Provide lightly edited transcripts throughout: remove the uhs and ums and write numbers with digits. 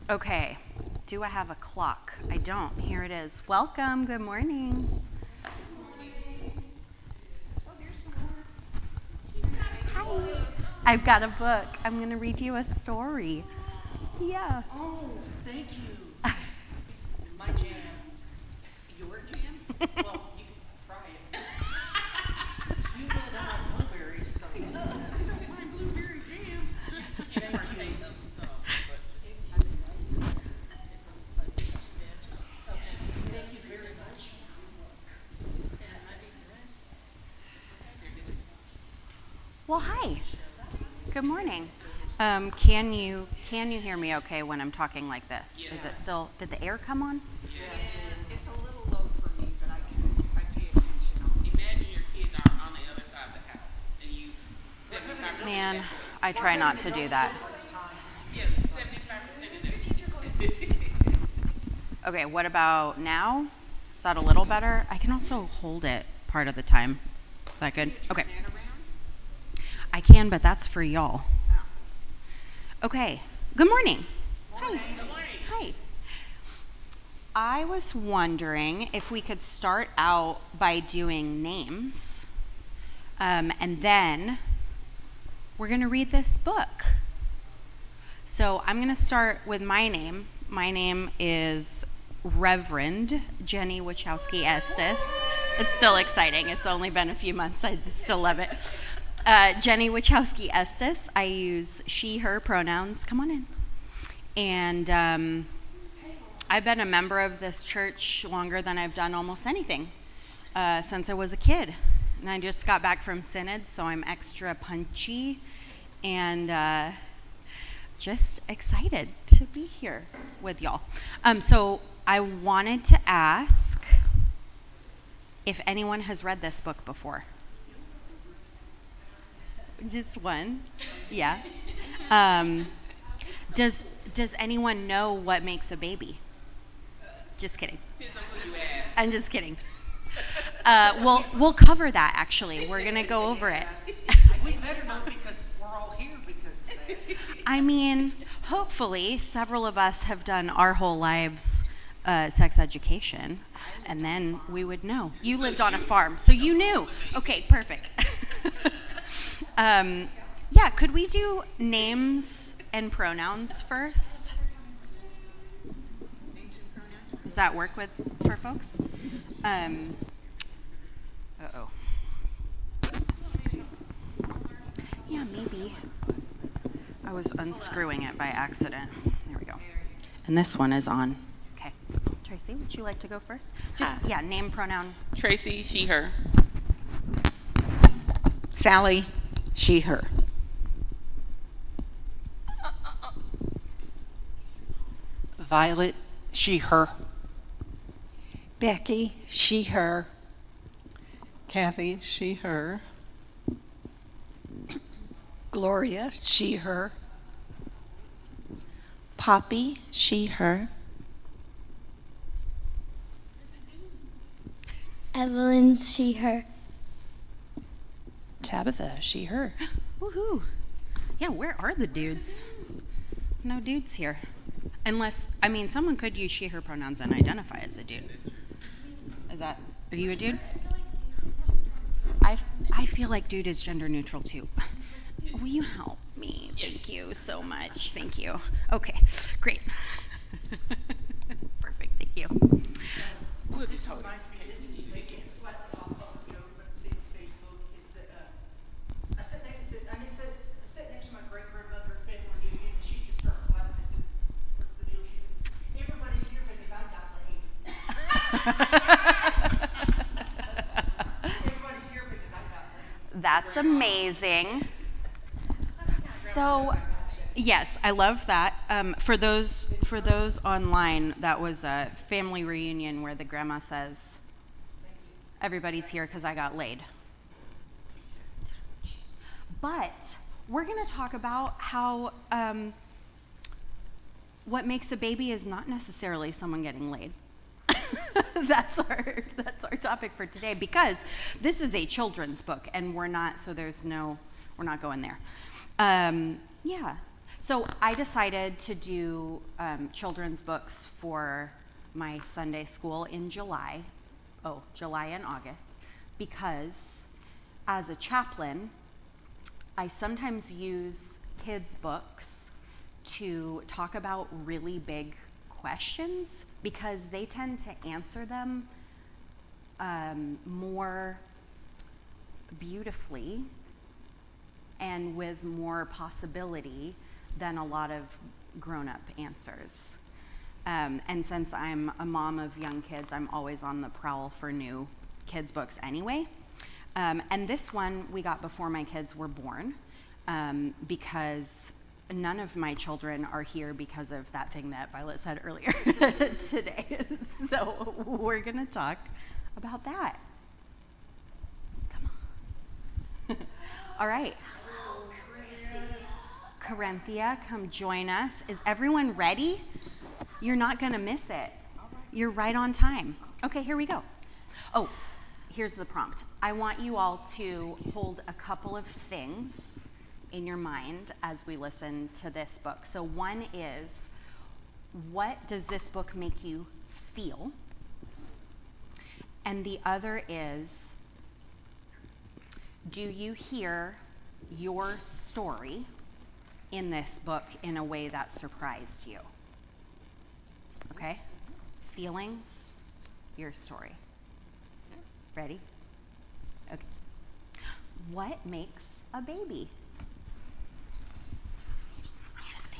Okay, do I have a clock? I don't. Here it is. Welcome. Good morning. Hi. I've got a book. I'm going to read you a story. Yeah. Oh, thank you. My jam. Your jam? Well, you can try it. You really don't like blueberries, so. I don't mind blueberry jam. It ain't partake of some, but thank you very much. And I need the rest. Well, hi. Good morning. Can you hear me okay when I'm talking like this? Is it still? Did the air come on? And it's a little low for me, but if I pay attention. Imagine your kids are on the other side of the house and you 75% Man, of that I try not to do that. Yeah, 75% of that. Okay, what about now? Is that a little better? I can also hold it part of the time. Is that good? Okay. I can, but that's for y'all. Okay. Good morning. Hi. Good morning. Hi. I was wondering if we could start out by doing names, and then we're going to read this book. So I'm going to start with my name. My name is Reverend Jenny Wachowski Estes. It's still exciting. It's only been a few months. I just still love it. Jenny Wachowski Estes. I use she, her pronouns. Come on in. And I've been a member of this church longer than I've done almost anything since I was a kid. And I just got back from Synod, so I'm extra punchy and just excited to be here with y'all. So I wanted to ask if anyone has read this book before. Just one? Yeah. Does anyone know what makes a baby? Just kidding. Depends on who you ask. I'm just kidding. We'll cover that actually. We're gonna go over it. We better know because we're all here because of that. I mean, hopefully, several of us have done our whole lives sex education, and then we would know. You lived on a farm, so you knew. Okay, perfect. Yeah, could we do names and pronouns first? Does that work for folks? Uh-oh. Yeah, maybe. I was unscrewing it by accident. There we go. And this one is on. Okay. Tracy, would you like to go first? Just, yeah, name, pronoun. Tracy, she, her. Sally, she, her. Violet, she, her. Becky, she, her. Kathy, she, her. Gloria, she, her. Poppy, she, her. Evelyn, she, her. Tabitha, she, her. Woohoo. Yeah, where are the dudes? No dudes here. Unless, I mean, someone could use she, her pronouns and identify as a dude. Are you a dude? I feel like dude is gender neutral too. Will you help me? Thank you so much. Thank you. Okay, great. Perfect, thank you. We'll just hold it. I sat next to my great grandmother at family reunion, and she just started laughing. I said, "What's the deal?" She said, "Everybody's here because I got laid." Everybody's here because I got laid. That's amazing. So, yes, I love that. For those online, that was a family reunion where the grandma says, "Everybody's here because I got laid." But we're going to talk about how what makes a baby is not necessarily someone getting laid. That's our topic for today, because this is a children's book and we're not going there. Yeah. So I decided to do children's books for my Sunday school in July and August, because as a chaplain, I sometimes use kids' books to talk about really big questions because they tend to answer them more beautifully and with more possibility than a lot of grown-up answers. And since I'm a mom of young kids, I'm always on the prowl for new kids' books anyway. And this one we got before my kids were born, because none of my children are here because of that thing that Violet said earlier today. So we're gonna talk about that. Come on. All right. Corinthia, come join us. Is everyone ready? You're not gonna miss it. You're right on time. Okay, here we go. Oh, here's the prompt. I want you all to hold a couple of things in your mind as we listen to this book. So one is, what does this book make you feel? And the other is, do you hear your story in this book in a way that surprised you? Okay? Feelings, your story. Ready? Okay. What makes a baby? You stand.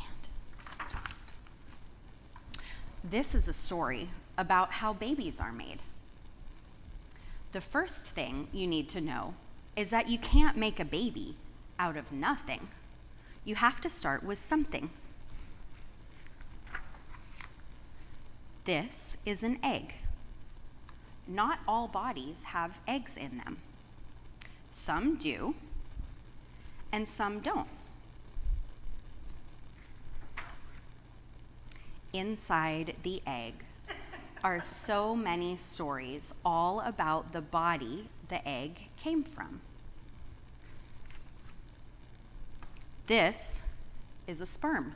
This is a story about how babies are made. The first thing you need to know is that you can't make a baby out of nothing. You have to start with something. This is an egg. Not all bodies have eggs in them. Some do, and some don't. Inside the egg are so many stories all about the body the egg came from. This is a sperm.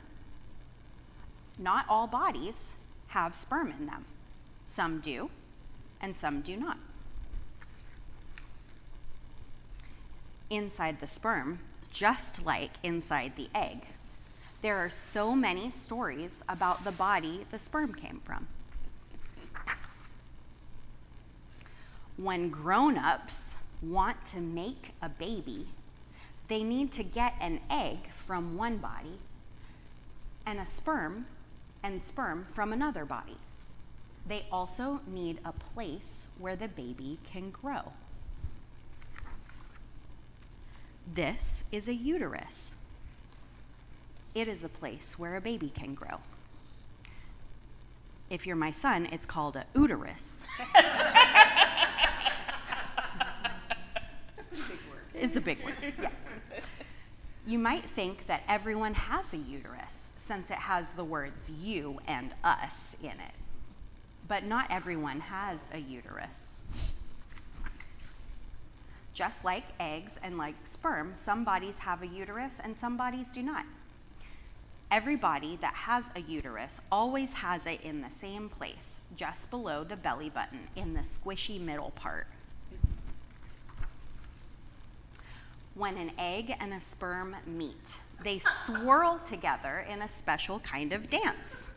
Not all bodies have sperm in them. Some do, and some do not. Inside the sperm, just like inside the egg, there are so many stories about the body the sperm came from. When grown-ups want to make a baby, they need to get an egg from one body and sperm from another body. They also need a place where the baby can grow. This is a uterus. It is a place where a baby can grow. If you're my son, it's called a uterus. It's a big word, yeah. You might think that everyone has a uterus since it has the words you and us in it. But not everyone has a uterus. Just like eggs and like sperm, some bodies have a uterus and some bodies do not. Every body that has a uterus always has it in the same place, just below the belly button, in the squishy middle part. When an egg and a sperm meet, they swirl together in a special kind of dance.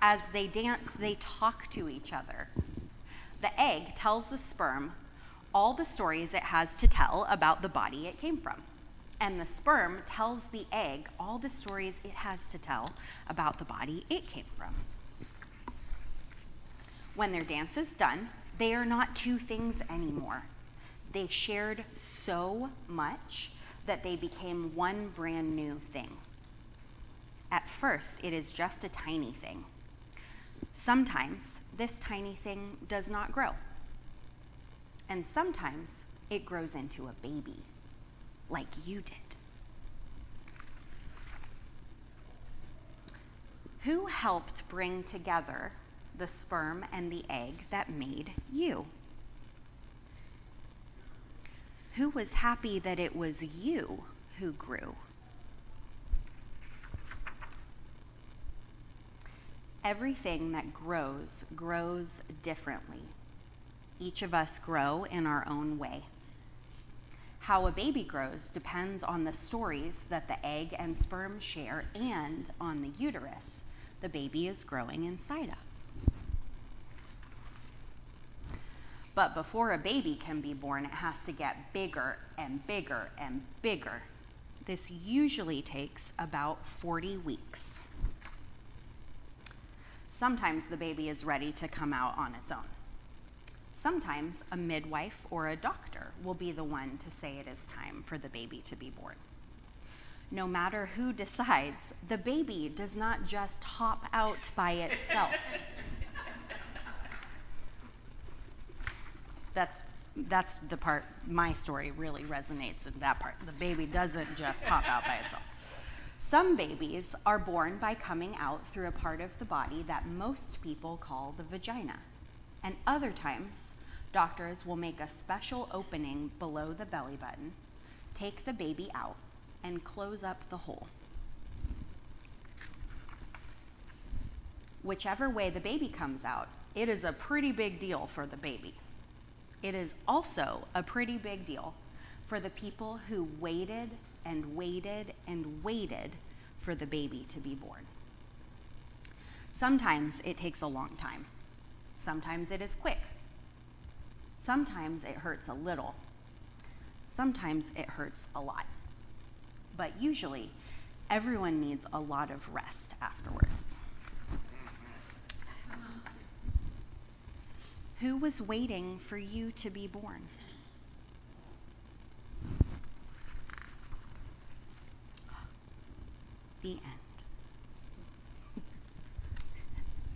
As they dance, they talk to each other. The egg tells the sperm all the stories it has to tell about the body it came from. And the sperm tells the egg all the stories it has to tell about the body it came from. When their dance is done, they are not two things anymore. They shared so much that they became one brand new thing. At first, it is just a tiny thing. Sometimes this tiny thing does not grow. And sometimes it grows into a baby, like you did. Who helped bring together the sperm and the egg that made you? Who was happy that it was you who grew? everything that grows grows differently. Each of us grow in our own way. How a baby grows depends on the stories that the egg and sperm share and on the uterus the baby is growing inside of. But before a baby can be born, it has to get bigger and bigger and bigger. This usually takes about 40 weeks. Sometimes the baby is ready to come out on its own. Sometimes a midwife or a doctor will be the one to say it is time for the baby to be born. No matter who decides, the baby does not just hop out by itself. That's the part, my story really resonates with that part. The baby doesn't just hop out by itself. Some babies are born by coming out through a part of the body that most people call the vagina. And other times, doctors will make a special opening below the belly button, take the baby out, and close up the hole. Whichever way the baby comes out, it is a pretty big deal for the baby. It is also a pretty big deal for the people who waited and waited and waited for the baby to be born. Sometimes it takes a long time. Sometimes it is quick. Sometimes it hurts a little. Sometimes it hurts a lot. But usually, everyone needs a lot of rest afterwards. Who was waiting for you to be born? The end.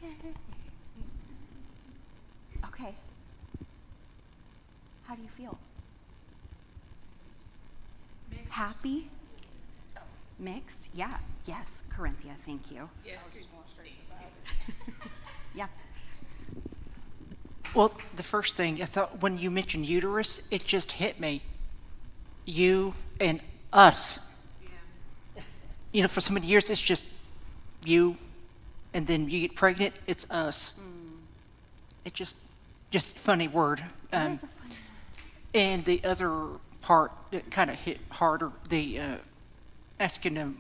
Yay. Okay. How do you feel? Mixed. Happy? Mixed? Yeah. Yes, Corinthia, thank you. Yes. Yeah. Well, the first thing I thought when you mentioned uterus, it just hit me. You and us. You know, for so many years, it's just you, and then you get pregnant, it's us. It just funny word. That is a funny And the other part that kind of hit harder, the asking them,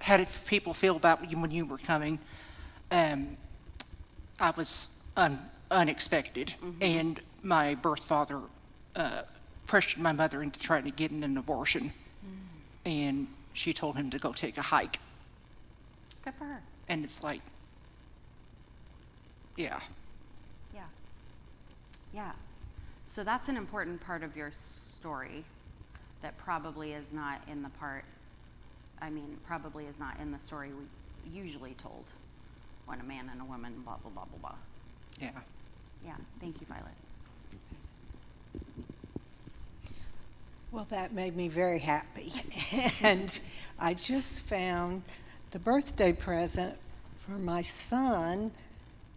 how did people feel about you when you were coming? I was unexpected, and my birth father pressured my mother into trying to get an abortion, and she told him to go take a hike. Good for her. And it's like, yeah. Yeah. Yeah. So that's an important part of your story that probably is not in the probably is not in the story we usually told when a man and a woman, blah, blah, blah, blah, blah. Yeah. Yeah. Thank you, Violet. Well, that made me very happy. And I just found the birthday present for my son,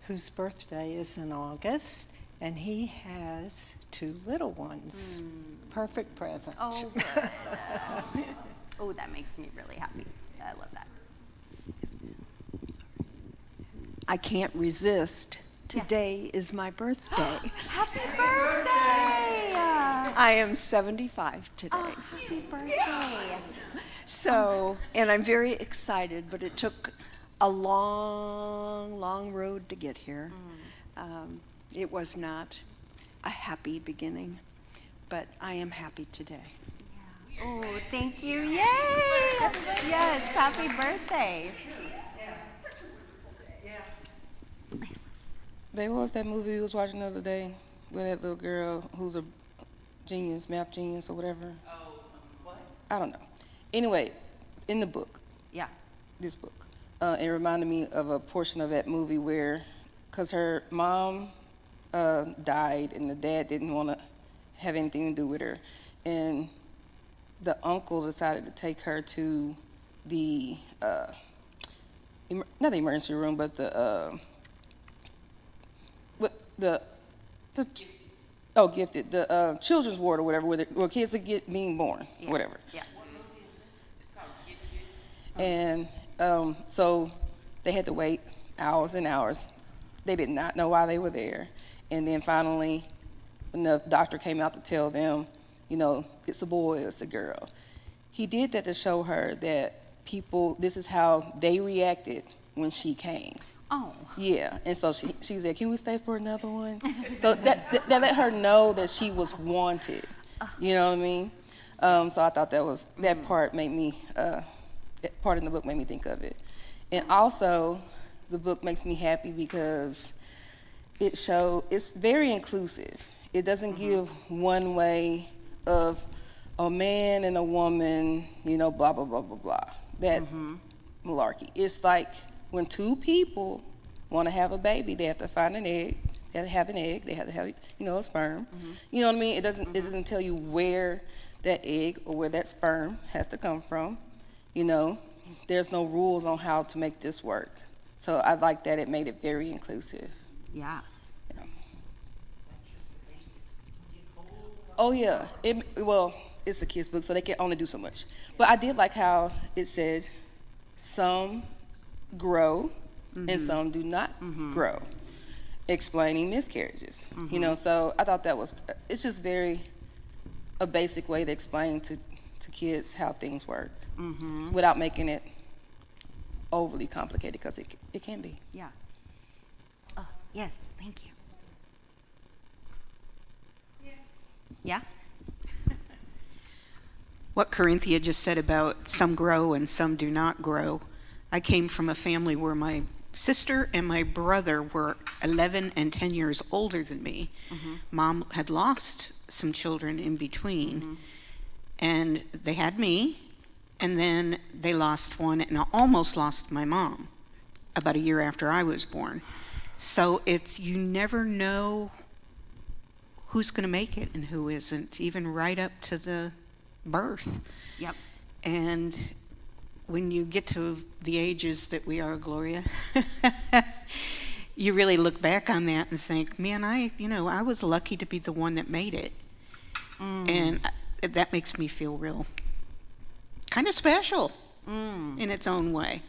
whose birthday is in August, and he has 2 little ones. Perfect present. Oh, good. Oh, that makes me really happy. I love that. I can't resist. Today is my birthday. Happy birthday! I am 75 today. Oh, happy birthday. So, and I'm very excited, but it took a long, long road to get here. It was not a happy beginning, but I am happy today. Oh, thank you. Yay! Yes, happy birthday. Babe, what was that movie we was watching the other day with that little girl who's a genius, math genius or whatever? What? I don't know. Anyway, in the book, Yeah. this book, it reminded me of a portion of that movie where, because her mom died and the dad didn't want to have anything to do with her, and the uncle decided to take her to the, not the emergency room, but gifted, the children's ward or whatever, where kids are being born, Yeah. whatever. Yeah. And so they had to wait hours and hours. They did not know why they were there. And then finally, when the doctor came out to tell them, it's a boy, it's a girl. He did that to show her that this is how they reacted when she came. Oh. Yeah, and so she said, "Can we stay for another one?" So that let her know that she was wanted. You know what I mean? So I thought that part made me, that part in the book made me think of it. And also, the book makes me happy because it's very inclusive. It doesn't give one way of a man and a woman, blah, blah, blah, blah, blah. That malarkey. It's like when two people want to have a baby, they have to find an egg. They have to have an egg. They have to have, a sperm. You know what I mean? It doesn't tell you where that egg or where that sperm has to come from. There's no rules on how to make this work. So I like that it made it very inclusive. Yeah. Oh yeah. It's a kid's book, so they can only do so much. But I did like how it said some grow and some do not grow, explaining miscarriages. So I thought it's just a basic way to explain to kids how things work without making it overly complicated, because it can be. Yeah. Oh, yes, thank you. Yeah? What Corinthia just said about some grow and some do not grow. I came from a family where my sister and my brother were 11 and 10 years older than me. Mom had lost some children in between, and they had me, and then they lost one, and I almost lost my mom about a year after I was born. So you never know who's going to make it and who isn't, even right up to the birth. Yep. And when you get to the ages that we are, Gloria, you really look back on that and think, man, I was lucky to be the one that made it. And that makes me feel real kind of special in its own way.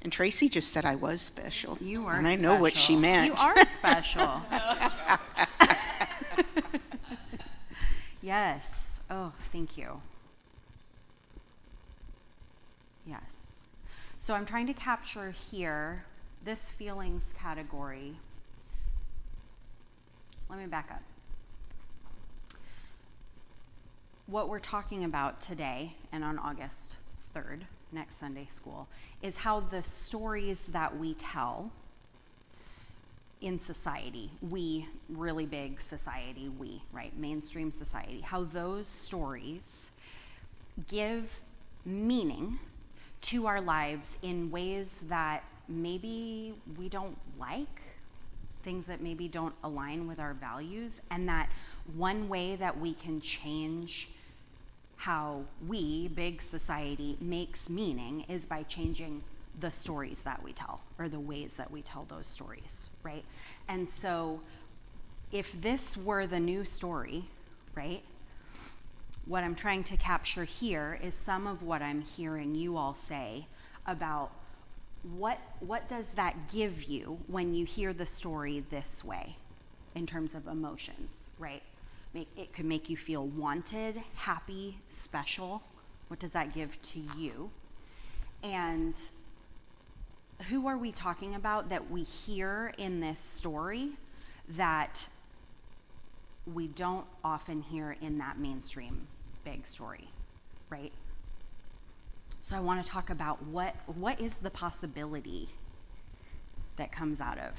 And Tracy just said I was special. You are and I know what she special. meant. You are special. Yes. Oh, thank you. Yes. So I'm trying to capture here this feelings category. Let me back up. What we're talking about today and on August 3rd, next Sunday school, is how the stories that we tell in society, really big society, right, mainstream society, how those stories give meaning to our lives in ways that maybe we don't like, things that maybe don't align with our values, and that one way that we can change how big society, makes meaning is by changing the stories that we tell, or the ways that we tell those stories, right? And so if this were the new story, right, what I'm trying to capture here is some of what I'm hearing you all say about what does that give you when you hear the story this way in terms of emotions, right? It could make you feel wanted, happy, special. What does that give to you? And who are we talking about that we hear in this story that we don't often hear in that mainstream big story, right? So I want to talk about what is the possibility that comes out of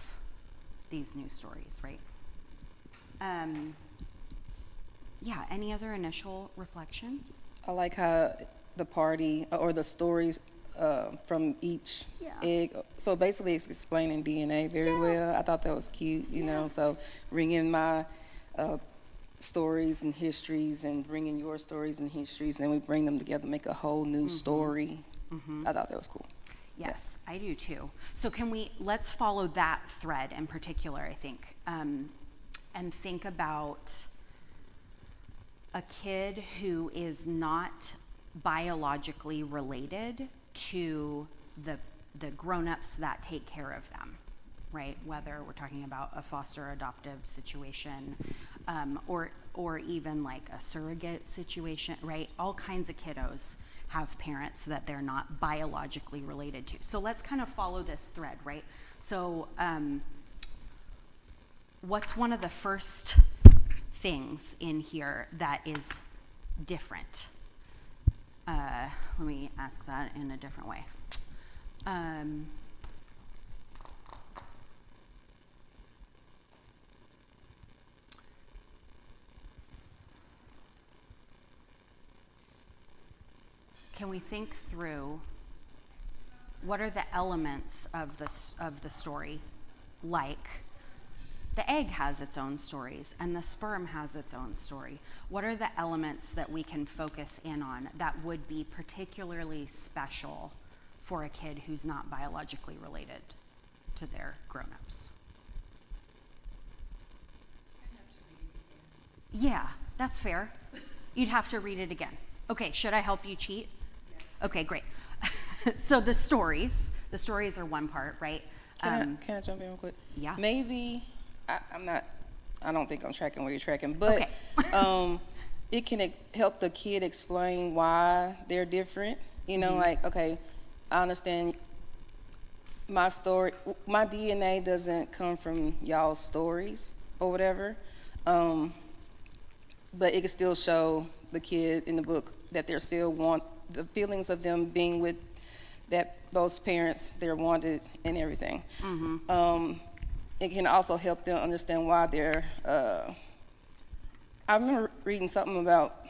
these new stories, right? Yeah, any other initial reflections? I like how the party or the stories from each egg. So basically, it's explaining DNA very well. I thought that was cute, you know. So bringing my stories and histories and bringing your stories and histories, and we bring them together, make a whole new story. I thought that was cool. Yes, I do too. So let's follow that thread in particular, I think, and think about a kid who is not biologically related to the the grown-ups that take care of them, right? Whether we're talking about a foster adoptive situation, or even like a surrogate situation, right? All kinds of kiddos have parents that they're not biologically related to. So let's kind of follow this thread, right? So what's one of the first things in here that is different? Let me ask that in a different way. Can we think through what are the elements of the story? Like the egg has its own stories and the sperm has its own story. What are the elements that we can focus in on that would be particularly special for a kid who's not biologically related to their grown-ups? Yeah, that's fair. You'd have to read it again. Okay, should I help you cheat? Okay, great. So the stories are one part, right? Can I jump in real quick? Yeah. Maybe, I don't think I'm tracking where you're tracking, but Okay. it can help the kid explain why they're different. You know, like, okay, I understand my story, my DNA doesn't come from y'all's stories or whatever, but it can still show the kid in the book that they're still the feelings of them being with those parents, they're wanted and everything. It can also help them understand why they're, I remember reading something about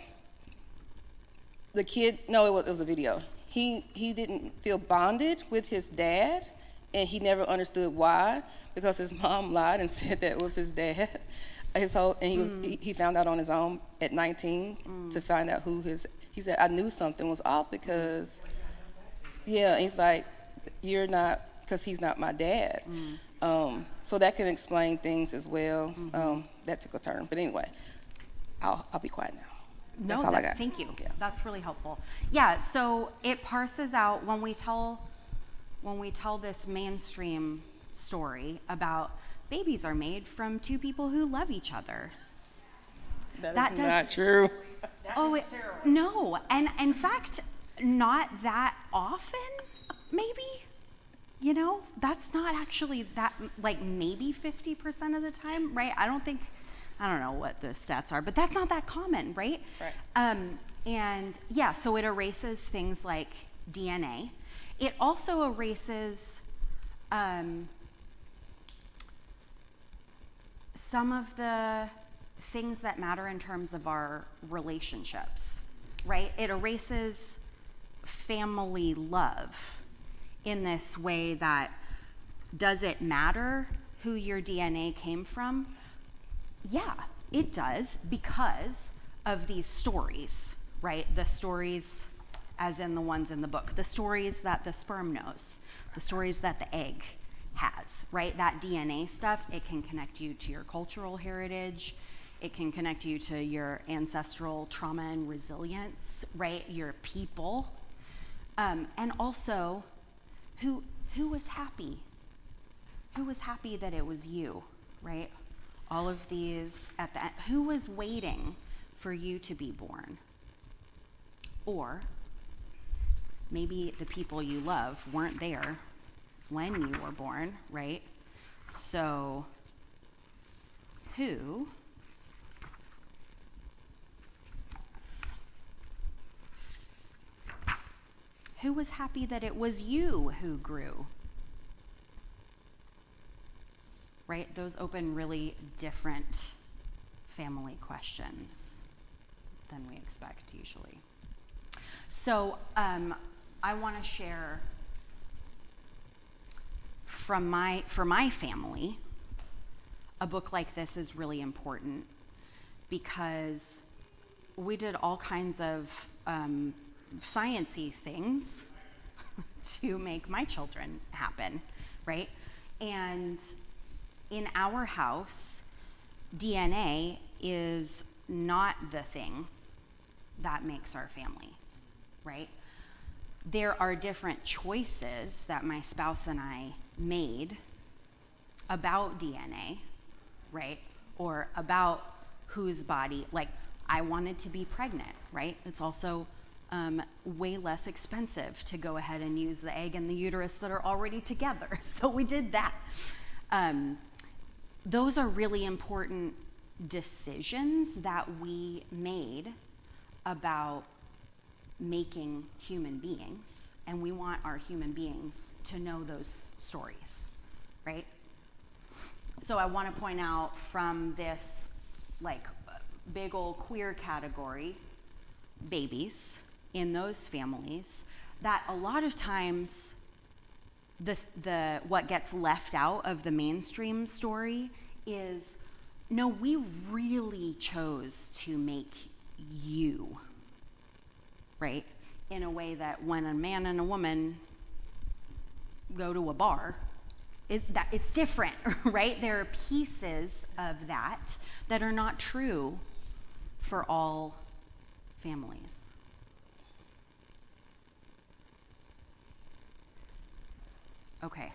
the kid, no, it was a video. He didn't feel bonded with his dad, and he never understood why, because his mom lied and said that was his dad. He found out on his own at 19 to find out he said, I knew something was off because, yeah, he's like, you're not, because he's not my dad. So that can explain things as well. That took a turn, but anyway, I'll be quiet now. That's all I got. Thank you. Yeah. That's really helpful. Yeah, so it parses out when we tell this mainstream story about babies are made from two people who love each other. That is not true. No, and in fact, not that often, maybe. You know, that's not actually that, like maybe 50% of the time, right? I don't know what the stats are, but that's not that common, right? Right. And yeah, so it erases things like DNA. It also erases some of the things that matter in terms of our relationships, right? It erases family love in this way that, does it matter who your DNA came from? Yeah, it does, because of these stories, right? The stories as in the ones in the book, the stories that the sperm knows, the stories that the egg has, right? That DNA stuff, it can connect you to your cultural heritage. It can connect you to your ancestral trauma and resilience, right? Your people. And also, who was happy? Who was happy that it was you, right? All of these at the end. Who was waiting for you to be born? Or maybe the people you love weren't there when you were born, right? So who was happy that it was you who grew? Right? Those open really different family questions than we expect usually. So I want to share for my family, a book like this is really important because we did all kinds of science-y things to make my children happen, right? And in our house, DNA is not the thing that makes our family, right? there are different choices that my spouse and I made about DNA, right? Or about whose body, like I wanted to be pregnant, right? It's also way less expensive to go ahead and use the egg and the uterus that are already together. So we did that. Those are really important decisions that we made about making human beings, and we want our human beings to know those stories, right? So I want to point out from this like big old queer category, babies in those families, that a lot of times the what gets left out of the mainstream story is, no, we really chose to make you, right? In a way that when a man and a woman go to a bar, it's different, right? There are pieces of that are not true for all families. Okay,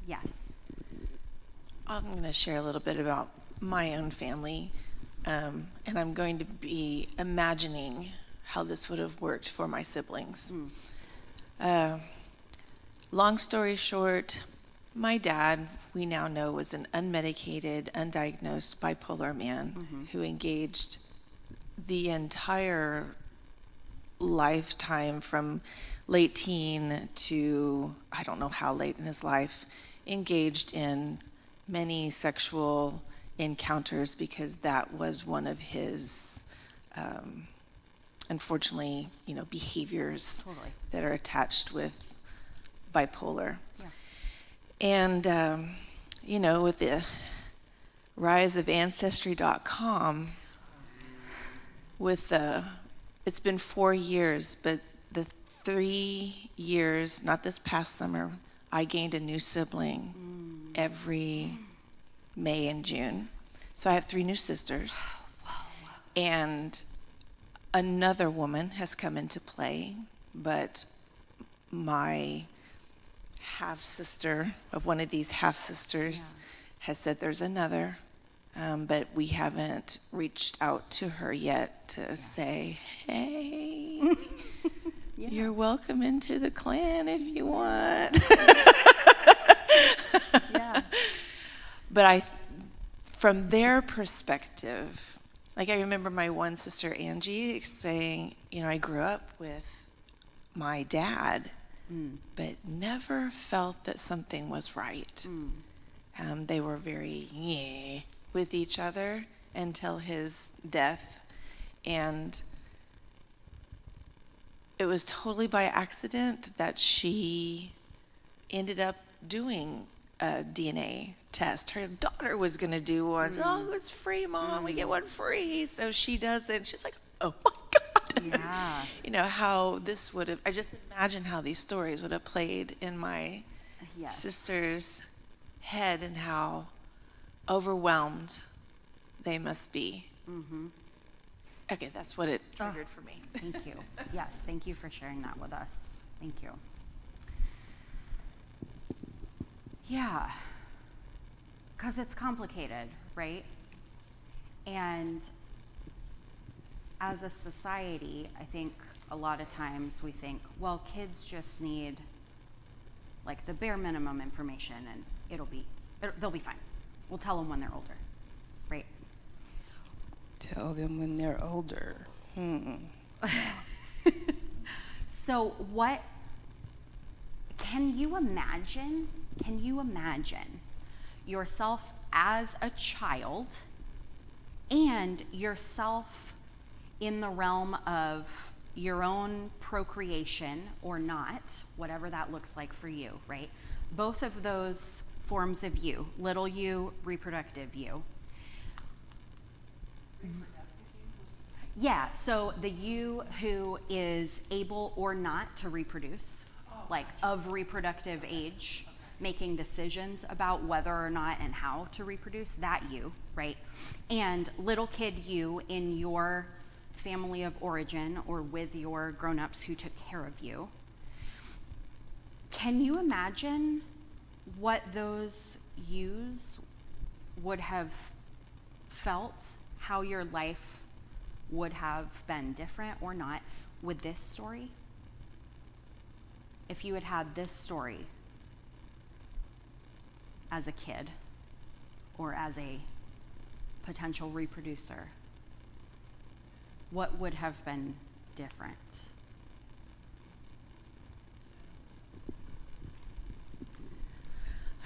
yes. I'm going to share a little bit about my own family, and I'm going to be imagining how this would have worked for my siblings. Long story short, my dad, we now know, was an unmedicated, undiagnosed bipolar man who engaged the entire lifetime from late teen to I don't know how late in his life, engaged in many sexual encounters because that was one of his unfortunately, behaviors that are attached with bipolar. Yeah. And, with the rise of Ancestry.com, it's been 4 years, but the 3 years, not this past summer, I gained a new sibling every May and June. So I have 3 new sisters. And another woman has come into play, but my half-sister of one of these half-sisters has said there's another, but we haven't reached out to her yet to say, hey, you're welcome into the clan if you want. But from their perspective, like I remember my one sister, Angie, saying, I grew up with my dad, but never felt that something was right. They were very with each other until his death. And it was totally by accident that she ended up doing a DNA test. Her daughter was going to do one. Oh, it's free, Mom. We get one free. So she does it. She's like, oh my God. Yeah. How this would have, I just imagine how these stories would have played in my sister's head and how overwhelmed they must be. Okay, that's what it triggered for me. Thank you. Yes, thank you for sharing that with us. Thank you. Yeah, because it's complicated, right? And as a society, I think a lot of times we think, well, kids just need like the bare minimum information and they'll be fine. We'll tell them when they're older, right? Tell them when they're older. So what, can you imagine yourself as a child and yourself in the realm of your own procreation or not, whatever that looks like for you, right? Both of those forms of you, little you, reproductive you. Yeah, so the you who is able or not to reproduce, like of reproductive age, making decisions about whether or not and how to reproduce, that you, right? And little kid you in your family of origin or with your grown-ups who took care of you. Can you imagine what those yous would have felt, how your life would have been different or not with this story? If you had had this story as a kid or as a potential reproducer, what would have been different?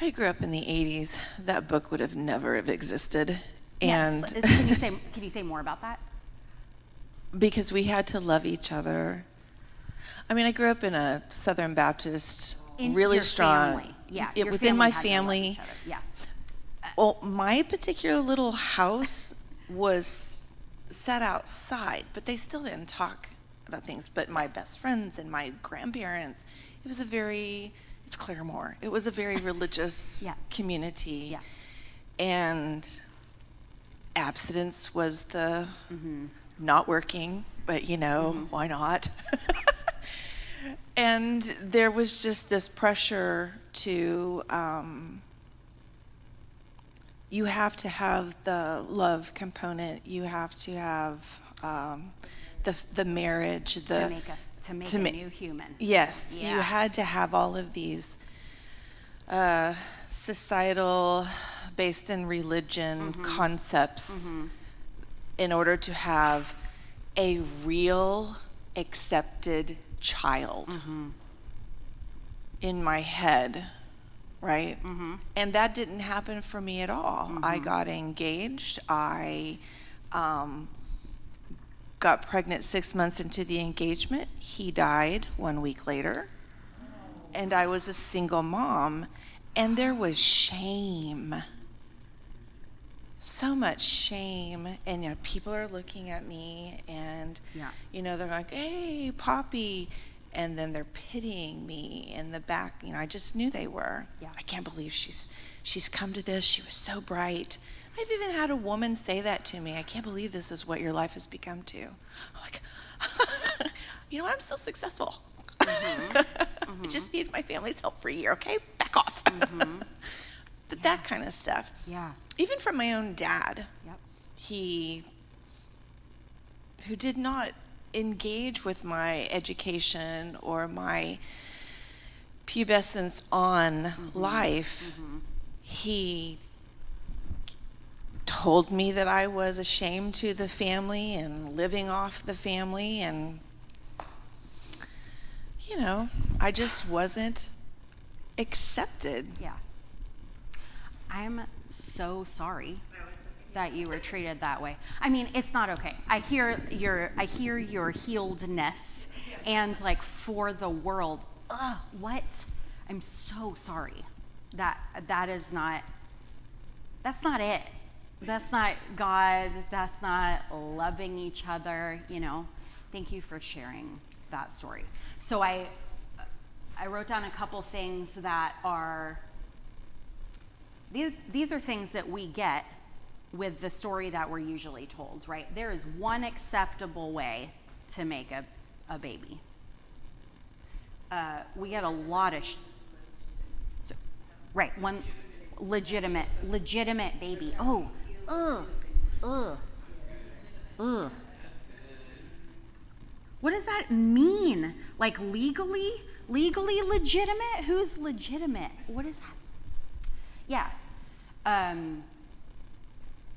I grew up in the 80s. That book would have never have existed. Yes. And Can you say more about that? because we had to love each other. I mean, I grew up in a Southern Baptist, In really your strong. family. Yeah, Yeah, your within my had to love family. each other. Yeah. Well, my particular little house was set outside, but they still didn't talk about things. But my best friends and my grandparents, it's Claremore. It was a very religious Yeah. community. Yeah. And abstinence was the Mm-hmm. not working, but why not? And there was just this pressure to, you have to have the love component, you have to have the marriage, To make a ma- new human. yes, you Yeah. had to have all of these societal, based in religion concepts in order to have a real accepted child in my head, right? And that didn't happen for me at all. I got engaged. I got pregnant 6 months into the engagement. He died 1 week later. And I was a single mom. And there was shame. So much shame. And people are looking at me and Yeah. they're like, "Hey, Poppy." And then they're pitying me in the back. I just knew they were. Yeah. I can't believe she's come to this. She was so bright. I've even had a woman say that to me. I can't believe this is what your life has become to. I'm like, you know what? I'm still successful. I just need my family's help for a year, okay? Back off. But that kind of stuff. Yeah. Even from my own dad, Yep. who did not engage with my education or my pubescence on life, he told me that I was a shame to the family and living off the family, and I just wasn't accepted. Yeah. I'm so sorry that you were treated that way. I mean, it's not okay. I hear your healedness and like for the world. What? I'm so sorry. That's not it. That's not God. That's not loving each other, Thank you for sharing that story. So I wrote down a couple things that are these are things that we get with the story that we're usually told, right? There is one acceptable way to make a baby. We get a lot of one legitimate baby. What does that mean? Like legally legitimate? Who's legitimate? What is that? Yeah.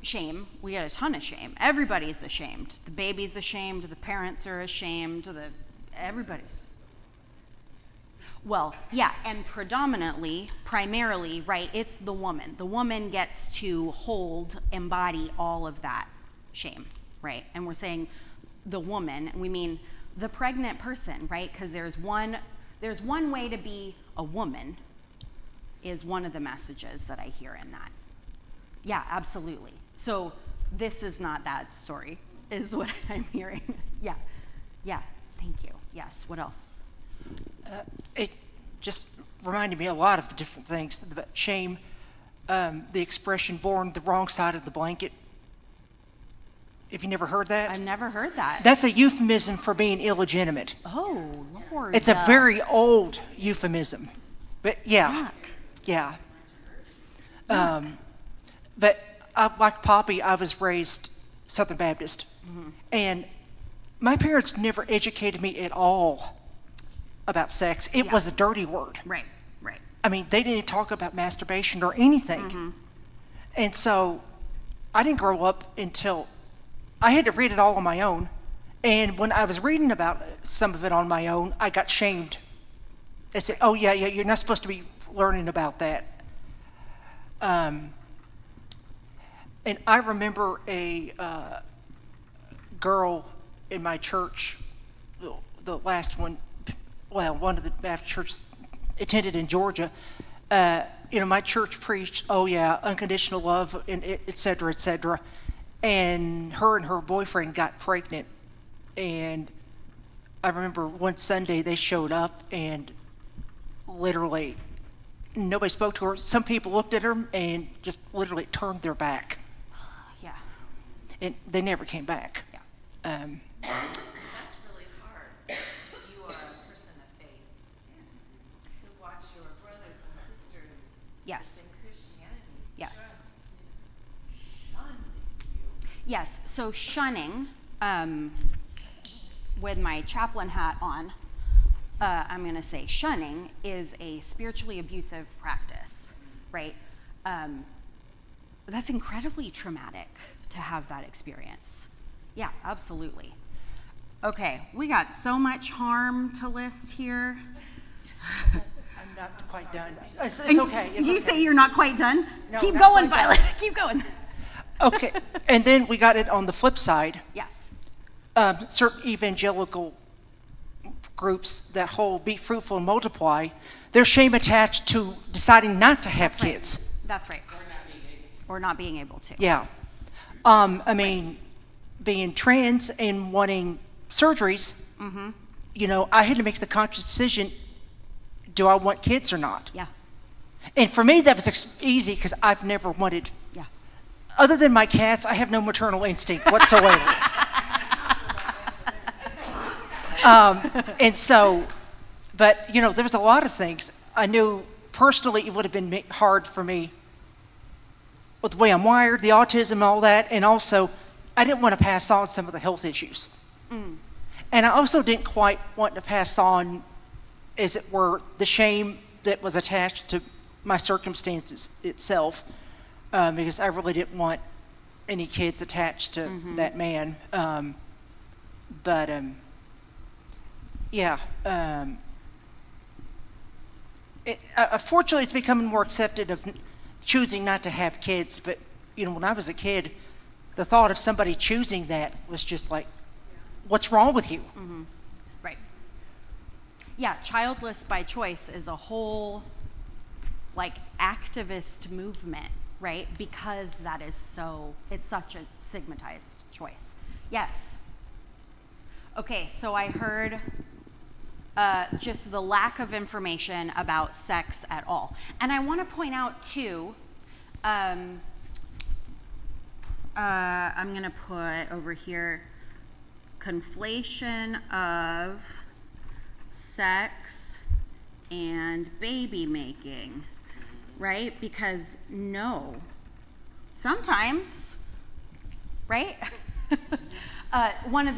Shame. We get a ton of shame. Everybody's ashamed. The baby's ashamed. The parents are ashamed. Everybody's. Well, yeah, and primarily, right, it's the woman. The woman gets to embody all of that shame, right? And we're saying the woman, and we mean the pregnant person, right? Because there's one way to be a woman, is one of the messages that I hear in that. Yeah, absolutely. So this is not that story, is what I'm hearing. Yeah, thank you. Yes, what else? It just reminded me a lot of the different things. The shame, the expression born the wrong side of the blanket. Have you never heard that? I've never heard that. That's a euphemism for being illegitimate. Oh, Lord. It's a very old euphemism. But yeah, yeah. But like Poppy, I was raised Southern Baptist, and my parents never educated me at all about sex. It was a dirty word. Right, right. I mean, they didn't talk about masturbation or anything. And so I didn't grow up until I had to read it all on my own. And when I was reading about some of it on my own, I got shamed. They said, oh, yeah, you're not supposed to be learning about that. And I remember a girl in my church, the last one, well, one of the Baptist churches attended in Georgia. My church preached, oh yeah, unconditional love, and et cetera, et cetera. And her boyfriend got pregnant. And I remember one Sunday they showed up, and literally nobody spoke to her. Some people looked at her and just literally turned their back. Yeah. And they never came back. Yeah. That's really hard. You are a person of faith. To watch your brothers and sisters Yes. in Christianity Yes. just shun you. Yes. So shunning, with my chaplain hat on, I'm going to say shunning is a spiritually abusive practice, right? That's incredibly traumatic to have that experience. Yeah, absolutely. Okay, we got so much harm to list here. I'm not quite done. It's okay. It's You okay. say you're not quite done? No, Keep not going, quite Violet. done. Keep going. Okay, and then we got it on the flip side. Yes. Certain evangelical groups that hold be fruitful and multiply, there's shame attached to deciding not to have kids. That's right. Or not being able to. Yeah. I mean, being trans and wanting surgeries, I had to make the conscious decision, do I want kids or not? Yeah. And for me, that was easy because I've never wanted, Yeah. other than my cats, I have no maternal instinct whatsoever. And so, but, there was a lot of things. I knew personally it would have been hard for me with the way I'm wired, the autism, all that, and also I didn't want to pass on some of the health issues. And I also didn't quite want to pass on, as it were, the shame that was attached to my circumstances itself, because I really didn't want any kids attached to that man. Fortunately, it's becoming more accepted of choosing not to have kids. But when I was a kid, the thought of somebody choosing that was just like, what's wrong with you? Right. Yeah, childless by choice is a whole activist movement, right? Because it's such a stigmatized choice. Yes. Okay, so I heard just the lack of information about sex at all. And I want to point out too, I'm going to put over here, conflation of sex and baby making, right? Because no, sometimes, right? One of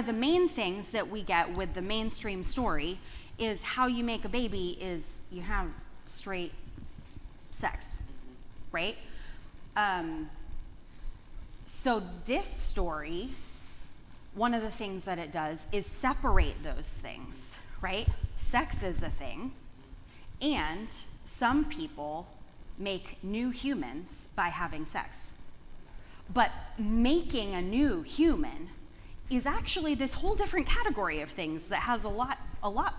the main things that we get with the mainstream story is how you make a baby is you have straight sex, right? So this story, one of the things that it does is separate those things, right? Sex is a thing, and some people make new humans by having sex. But making a new human is actually this whole different category of things that has a lot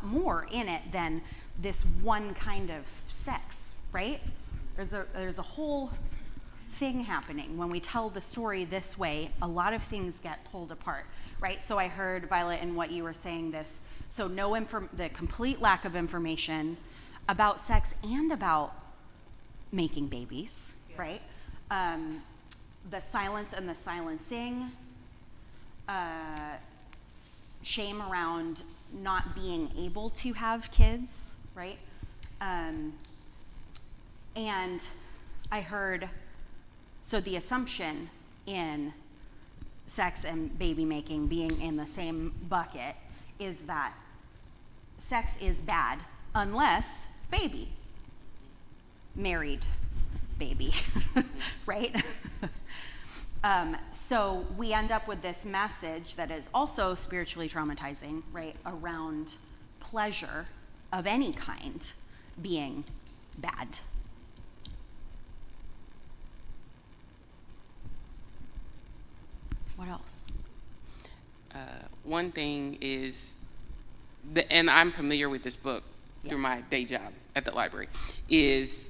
more in it than this one kind of sex, right? There's a whole thing happening when we tell the story this way. A lot of things get pulled apart, right? So I heard, Violet, in what you were saying, so the complete lack of information about sex and about making babies, right? The silence and the silencing, shame around not being able to have kids, right? And I heard, so the assumption in sex and baby making being in the same bucket is that sex is bad unless baby, married baby, right? So we end up with this message that is also spiritually traumatizing, right, around pleasure of any kind being bad. What else? One thing is, and I'm familiar with this book through my day job at the library, is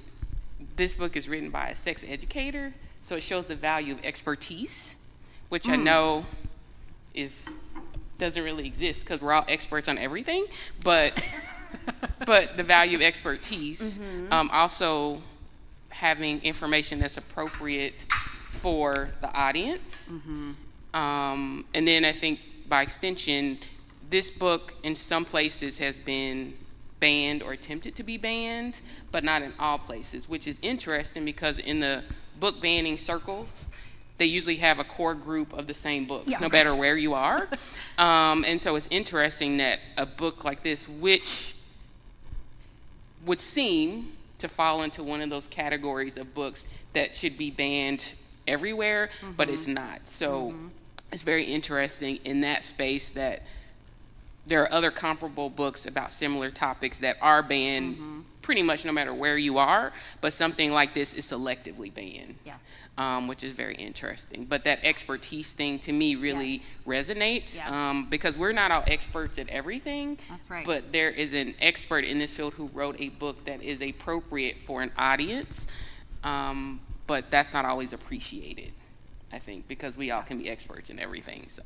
this book is written by a sex educator, so it shows the value of expertise, which I know doesn't really exist because we're all experts on everything, but the value of expertise, also having information that's appropriate for the audience. And then I think by extension, this book in some places has been banned or attempted to be banned, but not in all places, which is interesting because in the book banning circles, they usually have a core group of the same books, no matter where you are. And so it's interesting that a book like this, which would seem to fall into one of those categories of books that should be banned everywhere, but it's not. So it's very interesting in that space that there are other comparable books about similar topics that are banned pretty much no matter where you are, but something like this is selectively banned, which is very interesting. But that expertise thing to me really resonates because we're not all experts at everything. That's right. But there is an expert in this field who wrote a book that is appropriate for an audience, but that's not always appreciated, I think, because we all can be experts in everything. So.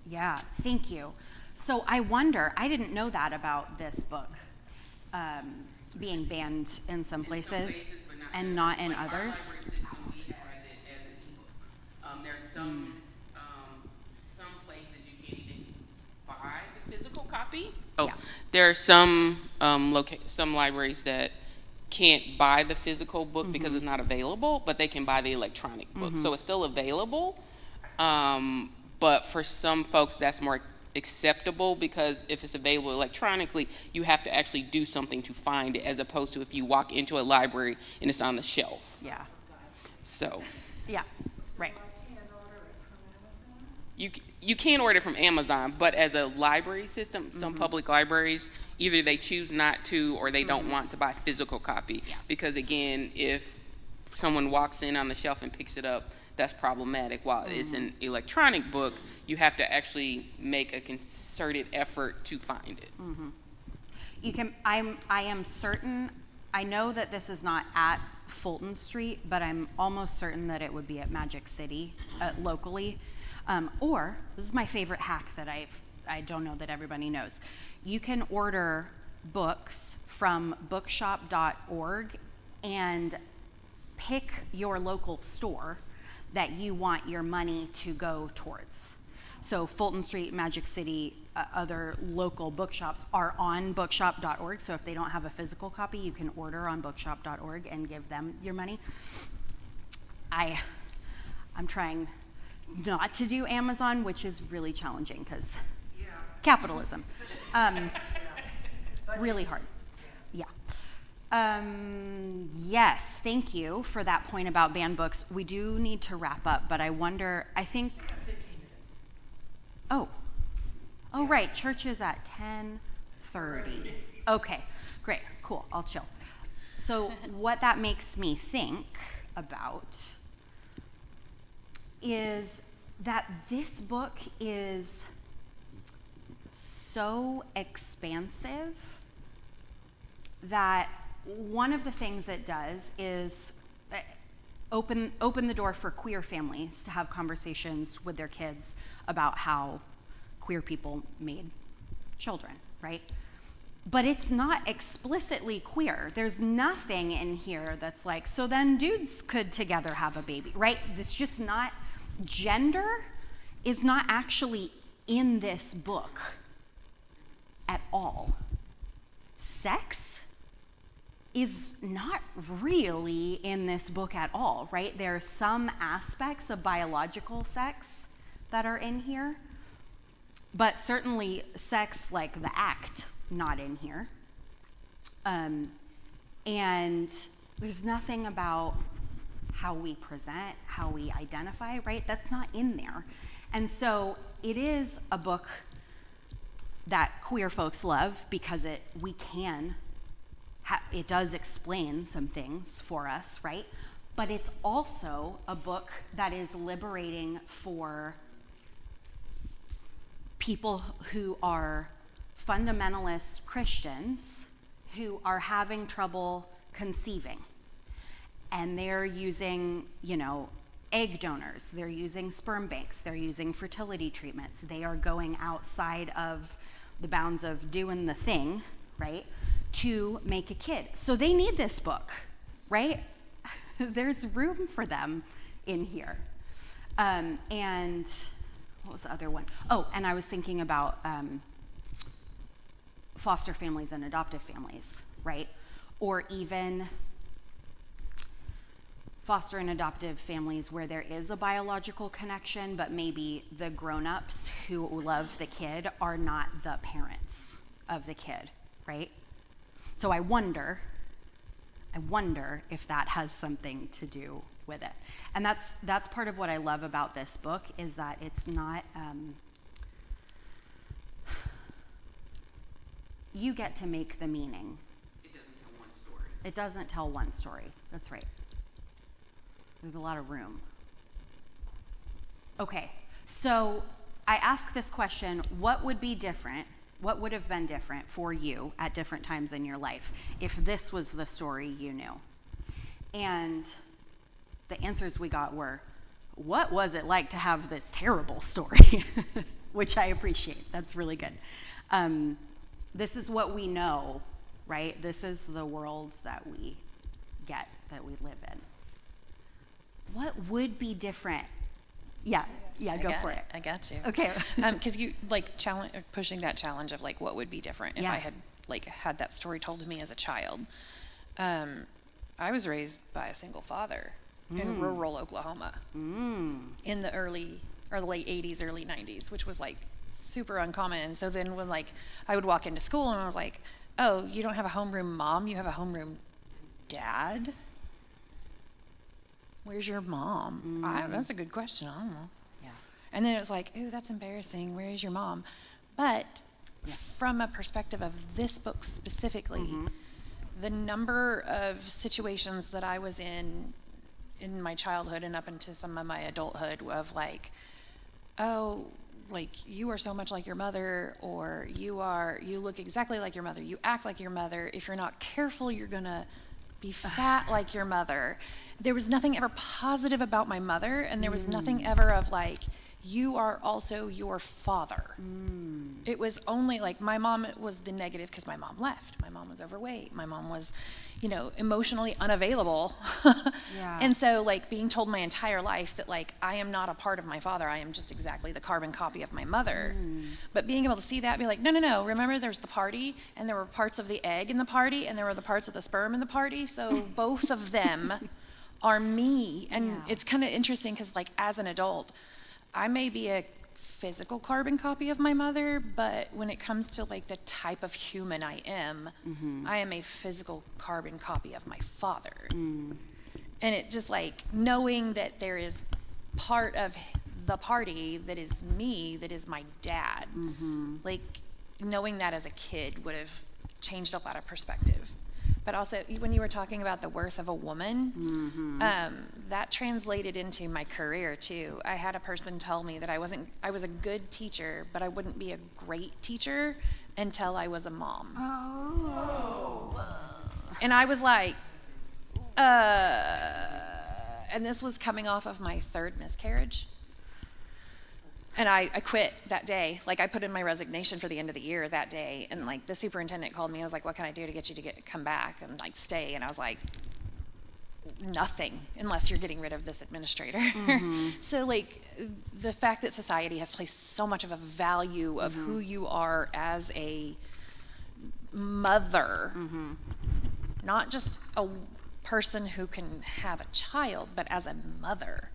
Yeah, thank you. So I wonder, I didn't know that about this book being banned in some places and not in others. Our library system, we had it as an ebook. There's some places you can't even buy the physical copy. There are some some libraries that can't buy the physical book because it's not available, but they can buy the electronic book. So it's still available. But for some folks, that's more acceptable because if it's available electronically, you have to actually do something to find it, as opposed to if you walk into a library and it's on the shelf. Yeah. So. Yeah. Right. You can order it from Amazon, but as a library system, some public libraries, either they choose not to or they don't want to buy physical copy. Because again, if someone walks in on the shelf and picks it up, that's problematic. While it's an electronic book, you have to actually make a concerted effort to find it. You can. I am certain. I know that this is not at Fulton Street, but I'm almost certain that it would be at Magic City locally. Or this is my favorite hack that I don't know that everybody knows. You can order books from bookshop.org and pick your local store that you want your money to go towards. So Fulton Street, Magic City, other local bookshops are on bookshop.org. So if they don't have a physical copy, you can order on bookshop.org and give them your money. I'm trying not to do Amazon, which is really challenging because capitalism. Really hard. Yeah. Yes, thank you for that point about banned books. We do need to wrap up, but I wonder, I think, 15 minutes. oh, right, church is at 10:30. Okay, great, cool, I'll chill. So what that makes me think about is that this book is so expansive that one of the things it does is open the door for queer families to have conversations with their kids about how queer people made children, right? But it's not explicitly queer. There's nothing in here that's like, so then dudes could together have a baby, right? It's just not, gender is not actually in this book at all. Sex is not really in this book at all, right? There are some aspects of biological sex that are in here, but certainly sex, like the act, not in here. And there's nothing about how we present, how we identify, right? That's not in there. And so it is a book that queer folks love because it does explain some things for us, right? But it's also a book that is liberating for people who are fundamentalist Christians who are having trouble conceiving. And they're using, egg donors, they're using sperm banks, they're using fertility treatments. They are going outside of the bounds of doing the thing, right, to make a kid. So they need this book, right? There's room for them in here. And what was the other one? Oh, and I was thinking about foster families and adoptive families, right? Or even foster and adoptive families where there is a biological connection, but maybe the grown-ups who love the kid are not the parents of the kid, right? So I wonder if that has something to do with it. And that's part of what I love about this book, is that it's not, you get to make the meaning. It doesn't tell one story. It doesn't tell one story. That's right. There's a lot of room. Okay, so I ask this question, what would be different? What would have been different for you at different times in your life if this was the story you knew? And the answers we got were, what was it like to have this terrible story? Which I appreciate. That's really good. This is what we know, right? This is the world that we get, that we live in. What would be different? Yeah, go for it. I got you. Okay. Because you pushing that challenge of like what would be different if I had had that story told to me as a child. I was raised by a single father in rural Oklahoma in the late 80s, early 90s, which was like super uncommon. And so then when I would walk into school and I was like, oh, you don't have a homeroom mom, you have a homeroom dad? Where's your mom? That's a good question. I don't know. Yeah. And then it was like, ooh, that's embarrassing. Where is your mom? But from a perspective of this book specifically, the number of situations that I was in my childhood and up into some of my adulthood of you are so much like your mother, or you look exactly like your mother, you act like your mother. If you're not careful, you're gonna be fat like your mother. There was nothing ever positive about my mother, and there was nothing ever of you are also your father. It was only my mom was the negative because my mom left. My mom was overweight. My mom was, emotionally unavailable. Yeah. And so being told my entire life that I am not a part of my father. I am just exactly the carbon copy of my mother. But being able to see that, be no. Remember, there's the party, and there were parts of the egg in the party, and there were the parts of the sperm in the party. So both of them are me. And it's kind of interesting because as an adult, I may be a physical carbon copy of my mother, but when it comes to the type of human I am a physical carbon copy of my father. And it just knowing that there is part of the party that is me, that is my dad. Knowing that as a kid would have changed a lot of perspective. But also, when you were talking about the worth of a woman, that translated into my career too. I had a person tell me that I was a good teacher, but I wouldn't be a great teacher until I was a mom. Oh. And I was and this was coming off of my third miscarriage. And I quit that day. I put in my resignation for the end of the year that day. And the superintendent called me. I was like, what can I do to get you to come back and stay? And I was like, nothing, unless you're getting rid of this administrator. So the fact that society has placed so much of a value of who you are as a mother not just a person who can have a child, but as a mother.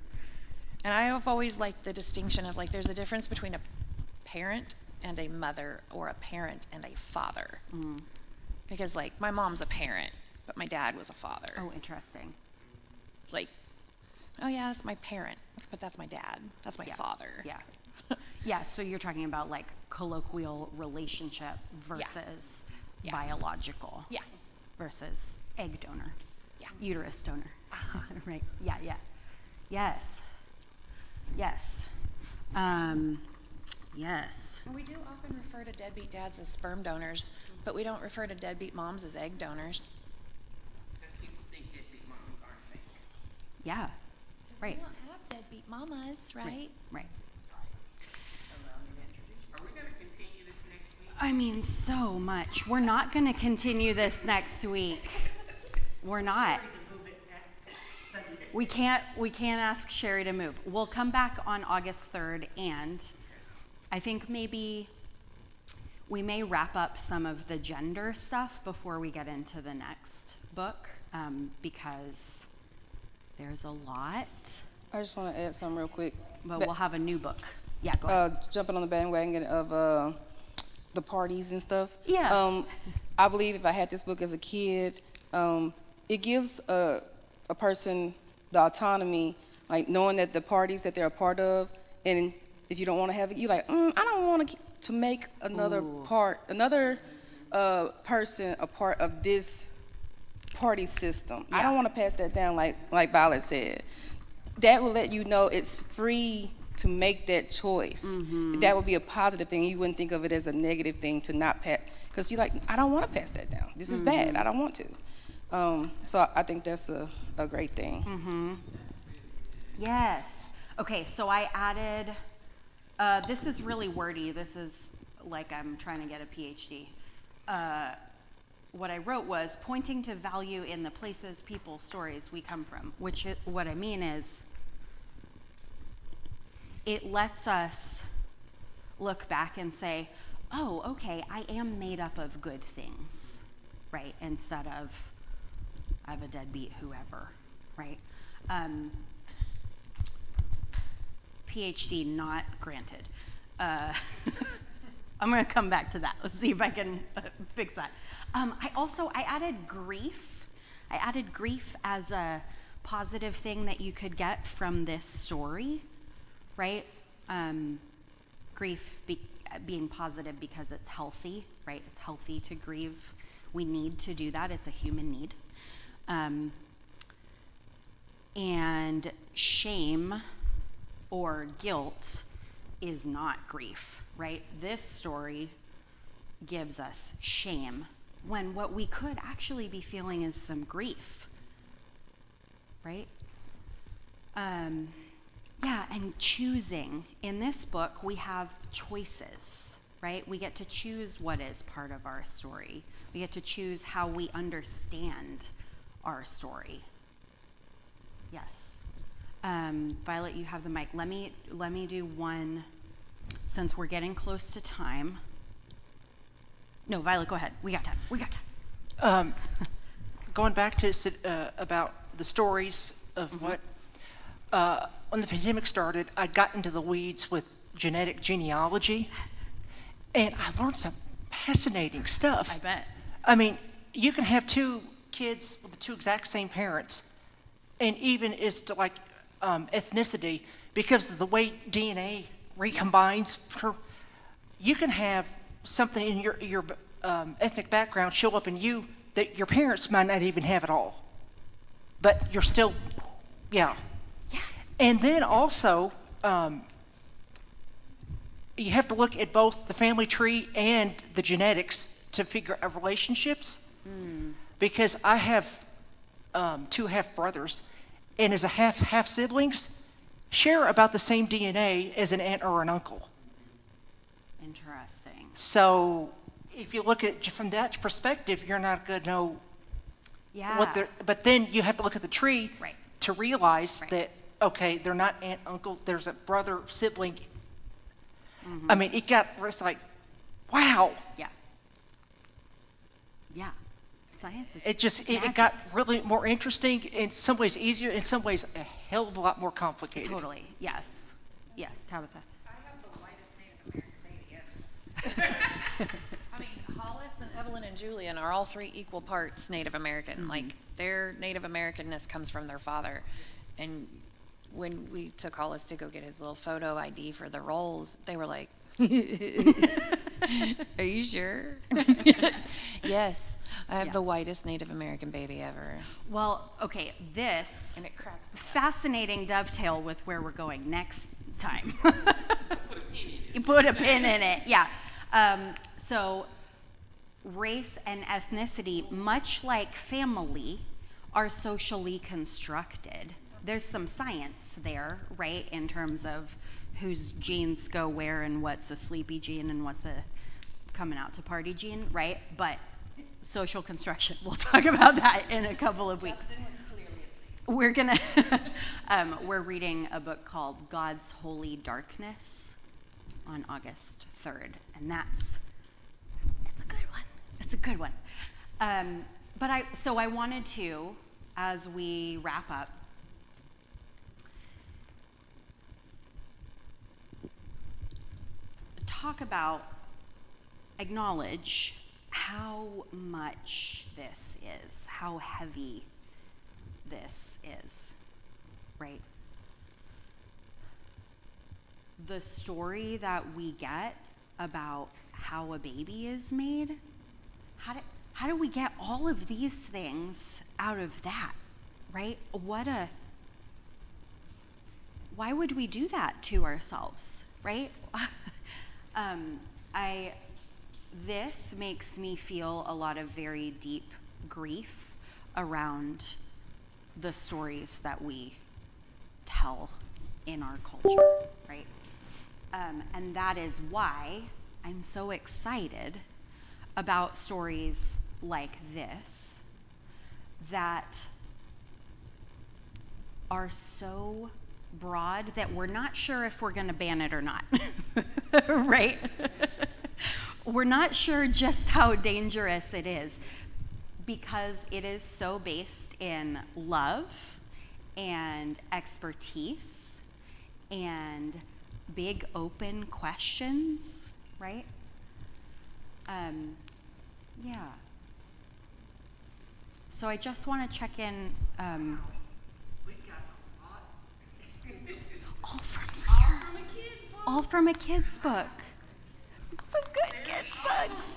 And I have always liked the distinction of like, there's a difference between a parent and a mother, or a parent and a father. Because like, my mom's a parent, but my dad was a father. Oh, interesting. Like, oh yeah, that's my parent, but that's my dad. That's my father. Yeah. Yeah, so you're talking about like colloquial relationship versus biological. Yeah. Versus egg donor. Yeah. Uterus donor. Right. Yeah, yeah. Yes. Yes. Yes. And we do often refer to deadbeat dads as sperm donors, but we don't refer to deadbeat moms as egg donors. Because people think deadbeat moms aren't fake. Yeah. Right. We don't have deadbeat mamas, right? Right. Are we gonna continue this next week? I mean, so much. We're not going to continue this next week. We're not. We can't ask Sherry to move. We'll come back on August 3rd, and I think maybe we may wrap up some of the gender stuff before we get into the next book, because there's a lot, I just want to add something real quick. but we'll have a new book. Yeah, go ahead. Jumping on the bandwagon of the parties and stuff. Yeah. I believe if I had this book as a kid, it gives a person the autonomy, like knowing that the parties that they're a part of, and if you don't want to have it, you're like, I don't want to make another person a part of this party system. I don't want to pass that down, like Violet said. That will let you know it's free to make that choice. That would be a positive thing. You wouldn't think of it as a negative thing to not pass, because you're like, I don't want to pass that down. This is bad. I don't want to. So I think that's a great thing. Yes. Okay, so I added, this is really wordy. This is like I'm trying to get a PhD. What I wrote was pointing to value in the places, people, stories we come from, what I mean is it lets us look back and say, oh, okay, I am made up of good things, right? Instead of I have a deadbeat whoever, right? PhD not granted. I'm going to come back to that. Let's see if I can fix that. I added grief. I added grief as a positive thing that you could get from this story, right? Grief being positive because it's healthy, right? It's healthy to grieve. We need to do that. It's a human need. And shame or guilt is not grief, right? This story gives us shame when what we could actually be feeling is some grief, right? Yeah, and choosing. In this book, we have choices, right? We get to choose what is part of our story. We get to choose how we understand our story. Yes. Violet, you have the mic. Let me do one, since we're getting close to time. No, Violet, go ahead. We got time. Going back to about the stories of what, when the pandemic started, I got into the weeds with genetic genealogy, and I learned some fascinating stuff. I bet. I mean, you can have two kids with the two exact same parents, and even as to like ethnicity, because of the way DNA recombines, you can have something in your ethnic background show up in you that your parents might not even have at all, but you're still, yeah. And then also, you have to look at both the family tree and the genetics to figure out relationships. Because I have two half brothers, and as a half siblings, share about the same DNA as an aunt or an uncle. Interesting. So if you look at it from that perspective, you're not going to know what they're, but then you have to look at the tree to realize that, okay, they're not aunt, uncle, there's a brother, sibling. I mean, it's like, wow. Yeah. Science is it magic. got really more interesting, in some ways easier, in some ways a hell of a lot more complicated. Totally. Yes. Yes, Tabitha. I have the whitest Native American baby ever. I mean, Hollis and Evelyn and Julian are all 3 equal parts Native American. Like, their Native Americanness comes from their father. And when we took Hollis to go get his little photo ID for the rolls, they were like, "Are you sure?" Yes, I have the whitest Native American baby ever. Well, okay, this And it cracks me up. fascinating dovetail with where we're going next time. You put a pin in it, yeah. So, race and ethnicity, much like family, are socially constructed. There's some science there, right, in terms of whose genes go where and what's a sleepy gene and what's a coming out to party gene, right? But social construction, we'll talk about that in a couple of weeks. We're gonna, we're reading a book called God's Holy Darkness on August 3rd, and it's a good one. It's a good one. So I wanted to, as we wrap up, talk about, acknowledge how much this is, how heavy this is, right? The story that we get about how a baby is made, how do we get all of these things out of that, right? Why would we do that to ourselves, right? This makes me feel a lot of very deep grief around the stories that we tell in our culture, right? And that is why I'm so excited about stories like this that are so broad that we're not sure if we're going to ban it or not, right? We're not sure just how dangerous it is because it is so based in love and expertise and big open questions, right? Yeah. So I just want to check in. All from here. All from a kid's book. Some good kids books.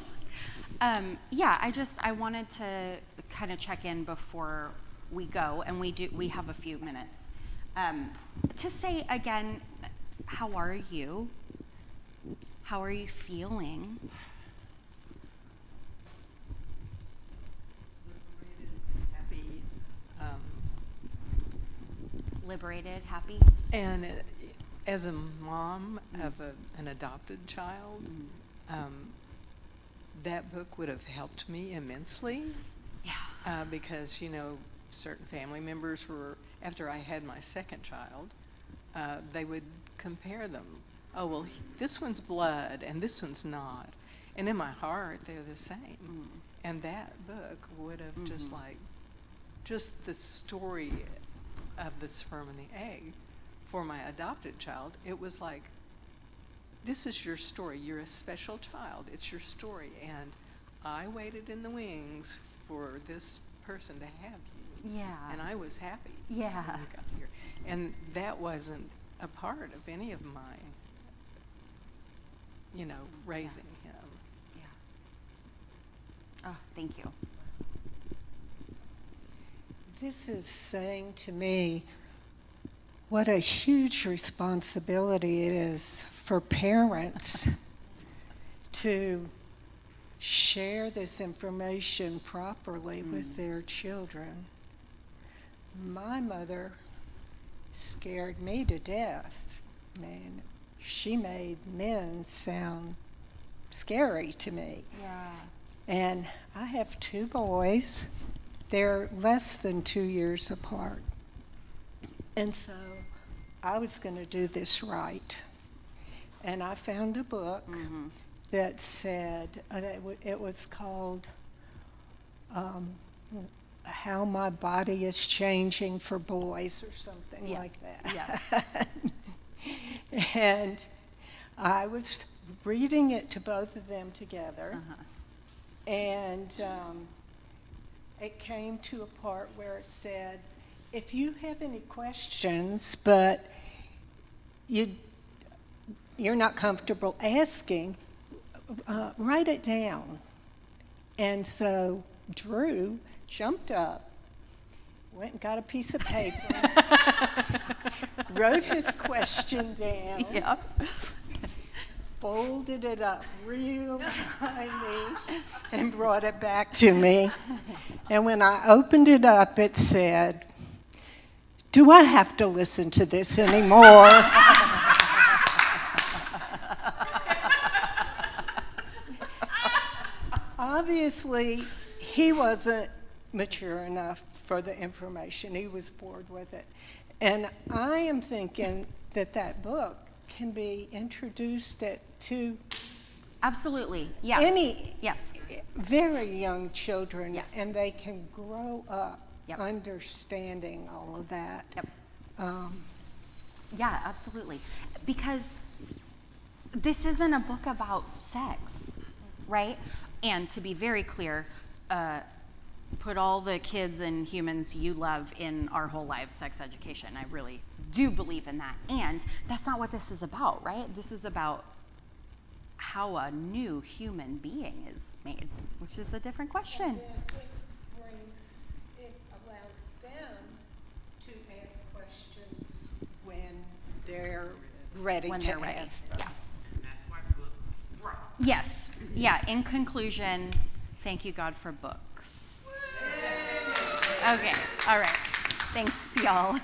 Yeah, I wanted to kind of check in before we go, and we have a few minutes. To say again, how are you? How are you feeling? Happy. Liberated, happy? And as a mom of an adopted child, that book would have helped me immensely. Yeah. Because, certain family members were, after I had my second child, they would compare them. Oh, well, this one's blood and this one's not. And in my heart, they're the same. And that book would have just the story of the sperm and the egg for my adopted child. It was like, this is your story. You're a special child. It's your story. And I waited in the wings for this person to have you. Yeah. And I was happy. Yeah. When you got here. And that wasn't a part of any of my, raising him. Yeah. Oh, thank you. This is saying to me what a huge responsibility it is for parents to share this information properly with their children. My mother scared me to death. I mean, she made men sound scary to me. Yeah. And I have 2 boys. They're less than 2 years apart. And so I was going to do this right. And I found a book that said, it was called how my body is changing for boys or something Yeah. like that. And I was reading it to both of them together, and it came to a part where it said, if you have any questions, but you're not comfortable asking, write it down. And so Drew jumped up, went and got a piece of paper, wrote his question down, folded it up real tiny, and brought it back to me. And when I opened it up, it said, do I have to listen to this anymore? Obviously, he wasn't mature enough for the information. He was bored with it. And I am thinking that that book can be introduced to Absolutely. Yeah. any Yes. very young children, Yes. and they can grow up Yep. understanding all of that. Yep. Yeah, absolutely. Because this isn't a book about sex, right? And to be very clear, put all the kids and humans you love in our whole lives sex education. I really do believe in that. And that's not what this is about, right? This is about how a new human being is made, which is a different question. It allows them to ask questions when they're ready When to they're ready. ask them. Yeah. And that's why books rock. Yes. Yeah. In conclusion, thank you, God, for books. Okay. All right. Thanks, y'all.